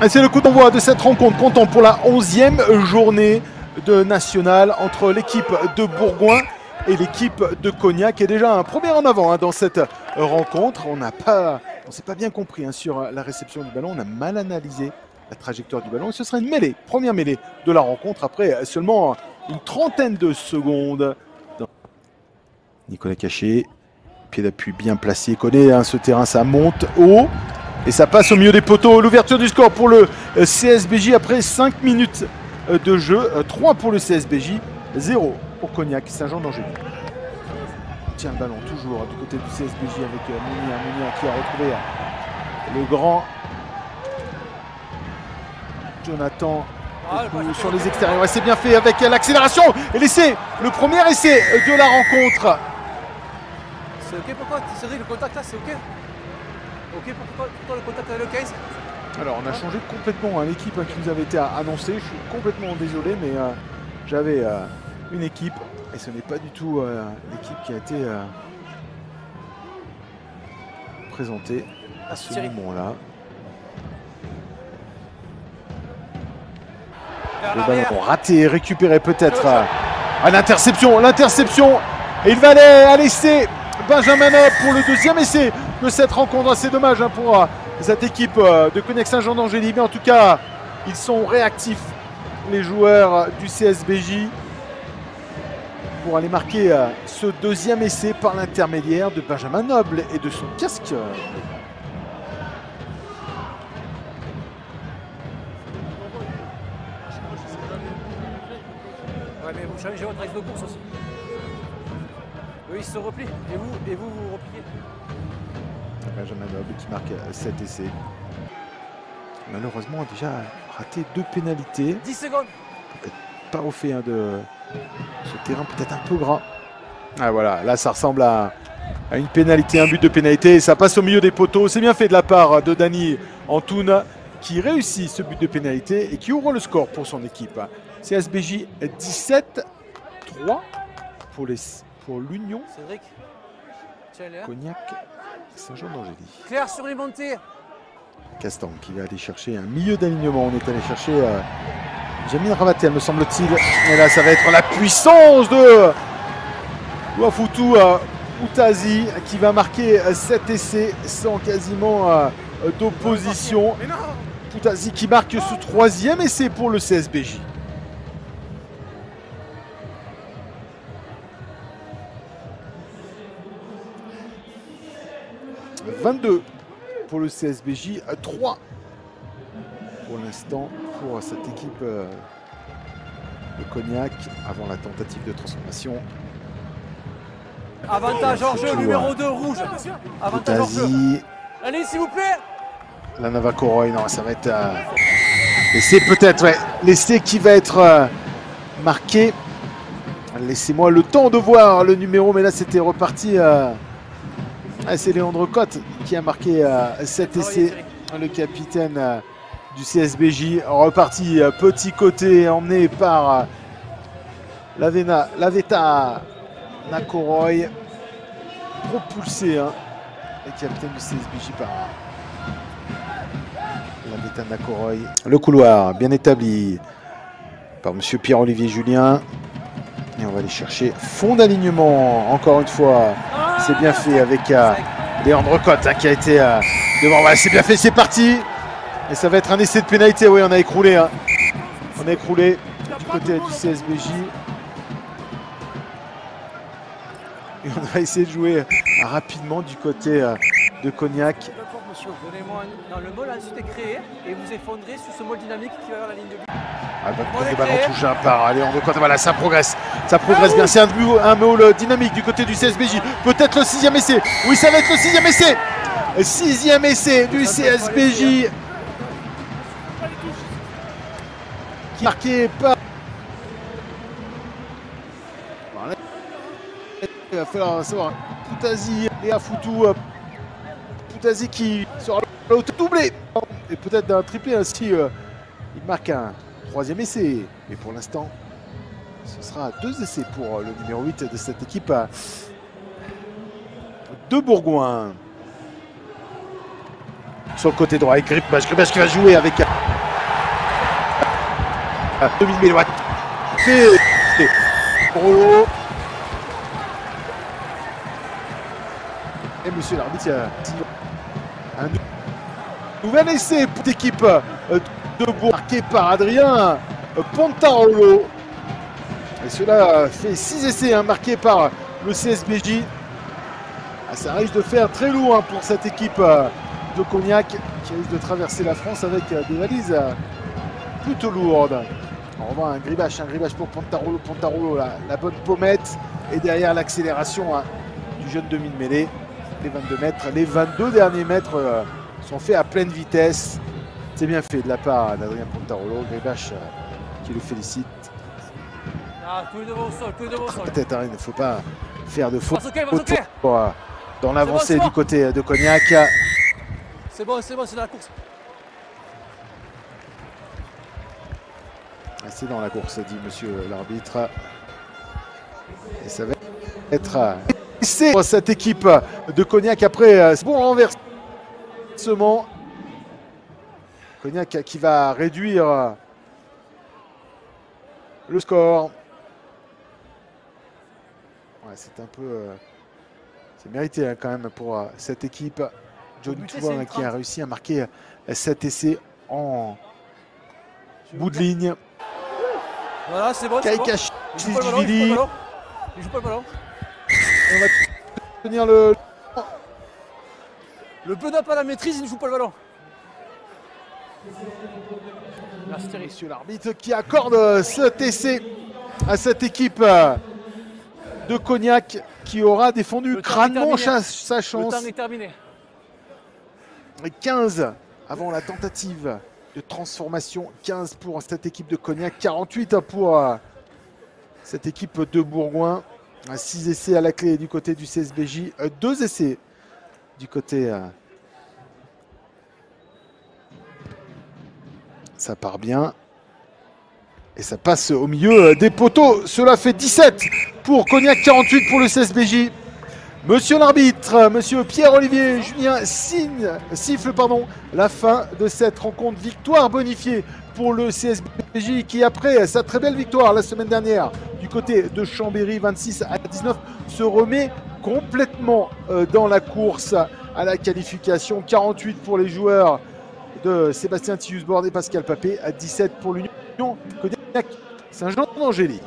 Et c'est le coup d'envoi de cette rencontre comptant pour la 11e journée de nationale entre l'équipe de Bourgoin et l'équipe de Cognac. Et déjà un premier en avant dans cette rencontre. On s'est pas bien compris sur la réception du ballon. On a mal analysé la trajectoire du ballon. Et ce sera une mêlée, première mêlée de la rencontre après seulement une trentaine de secondes. Nicolas Cachet, pied d'appui bien placé, connaît ce terrain, ça monte haut. Et ça passe au milieu des poteaux. L'ouverture du score pour le CSBJ après 5 minutes de jeu. 3 pour le CSBJ, 0 pour Cognac Saint-Jean-d'Angély. On tient le ballon toujours du côté du CSBJ avec Mounier qui a retrouvé le grand Jonathan sur les extérieurs. C'est bien fait avec l'accélération et l'essai, le premier essai de la rencontre. C'est ok pour toi, Cédric, le contact là, c'est ok? Ok pour toi le contact avec le 15? Alors on a changé complètement l'équipe qui nous avait été annoncée. Je suis complètement désolé, mais j'avais une équipe et ce n'est pas du tout l'équipe qui a été présentée à ce moment-là. Le ballon raté, récupéré peut-être à l'interception. Et il va aller laisser Benjamin Noble pour le deuxième essai de cette rencontre. C'est dommage pour cette équipe de Cognac Saint-Jean-d'Angély. Mais en tout cas, ils sont réactifs, les joueurs du CSBJ, pour aller marquer ce deuxième essai par l'intermédiaire de Benjamin Noble et de son casque. Ouais, mais vous changez votre axe de course aussi. Eux, ils se replient. Et vous repliez. Benjamin Noble qui marque cet essai. Malheureusement, a déjà raté 2 pénalités. 10 secondes. Peut-être pas au fait de ce terrain peut-être un peu gras. Ah voilà, là ça ressemble à une pénalité, un but de pénalité. Et ça passe au milieu des poteaux. C'est bien fait de la part de Dany Antoun qui réussit ce but de pénalité et qui ouvre le score pour son équipe. CSBJ 17-3 pour l'Union Cognac Saint-Jean-d'Angély. Claire sur les montées. Castan qui va aller chercher un milieu d'alignement. On est allé chercher Jamil Ravatel, me semble-t-il. Et là, ça va être la puissance de Ouafoutou Outazi qui va marquer cet essai sans quasiment d'opposition. Outazi qui marque ce 3e essai pour le CSBJ. « 22 pour le CSBJ, 3 pour l'instant pour cette équipe de Cognac avant la tentative de transformation. Avantage hors jeu, numéro 2 rouge. Avantage hors jeu. Allez, s'il vous plaît. La Navakoroy, non, ça va être l'essai peut-être, ouais. L'essai qui va être marqué. Laissez-moi le temps de voir le numéro, mais là c'était reparti. C'est Léandre Cotte qui a marqué cet essai, le capitaine du CSBJ, reparti petit côté, emmené par Laveta Nakoroy, propulsé, le capitaine du CSBJ par Laveta Nakoroy. Le couloir bien établi par monsieur Pierre-Olivier Julien. Et on va aller chercher fond d'alignement, encore une fois. C'est bien fait avec Léandre Cotte qui a été devant. Ouais, c'est bien fait, c'est parti. Et ça va être un essai de pénalité. Oui, on a écroulé. On a écroulé du côté du CSBJ. Et on va essayer de jouer rapidement du côté de Cognac. Donnez-moi le mol ensuite est créé et vous effondrez sur ce mol dynamique qui va vers la ligne de but. Le ballon touché par Léandre Cotte. Voilà, ça progresse bien. C'est un mol dynamique du côté du CSBJ. Peut-être le 6e essai. Oui, ça va être le 6e essai. 6e essai du CSBJ. Qui est marqué par. Voilà. Il va falloir savoir. Outazi et Afoutou. Outazi qui sera doublé. Et peut-être d'un triplé ainsi. Il marque un 3e essai. Et pour l'instant, ce sera 2 essais pour le numéro 8 de cette équipe de Bourgoin. Sur le côté droit, avec Gripbach qui va jouer avec 2000 watts. C'est Rollo. Et monsieur l'arbitre, il y a un nouvel essai pour l'équipe de Bourg, marqué par Adrien Pontarolo. Et cela fait 6 essais marqués par le CSBJ. Ah, ça risque de faire très lourd pour cette équipe de Cognac qui risque de traverser la France avec des valises plutôt lourdes. On voit un gribage pour Pontarolo. Pontarolo, la bonne pommette. Et derrière l'accélération du jeune demi-mêlée. Les 22 mètres, les 22 derniers mètres sont faits à pleine vitesse. C'est bien fait de la part d'Adrien Pontarolo. Gribach qui le félicite. Ah, tous les devant au sol, tous les devant au sol. Peut-être, il ne faut pas faire de faute Passe dans l'avancée du côté de Cognac. C'est bon, c'est dans la course. C'est dans la course, dit monsieur l'arbitre. Et ça va être c'est cette équipe de Cognac après ce bon renversement. Cognac qui va réduire le score. Ouais, c'est un peu... c'est mérité quand même pour cette équipe. Johnny Touin qui a réussi à marquer 7 essais en bout de ligne. Voilà, c'est bon, c'est bon. Il joue pas le ballon. On va tenir le... Le peu n'a pas la maîtrise, il ne joue pas le ballon. Merci Thierry. Monsieur l'arbitre qui accorde cet essai à cette équipe de Cognac qui aura défendu crânement sa chance. Le temps est terminé. 15 avant la tentative de transformation. 15 pour cette équipe de Cognac. 48 pour cette équipe de Bourgoin. 6 essais à la clé du côté du CSBJ. 2 essais du côté... ça part bien. Et ça passe au milieu des poteaux. Cela fait 17 pour Cognac, 48 pour le CSBJ. Monsieur l'arbitre, monsieur Pierre-Olivier Julien siffle la fin de cette rencontre. Victoire bonifiée pour le CSBJ qui, après sa très belle victoire la semaine dernière du côté de Chambéry, 26-19, se remet complètement dans la course à la qualification. 48 pour les joueurs de Sébastien Tillus-Borde et Pascal Papé, à 17 pour l'Union Cognac Saint-Jean d'Angély.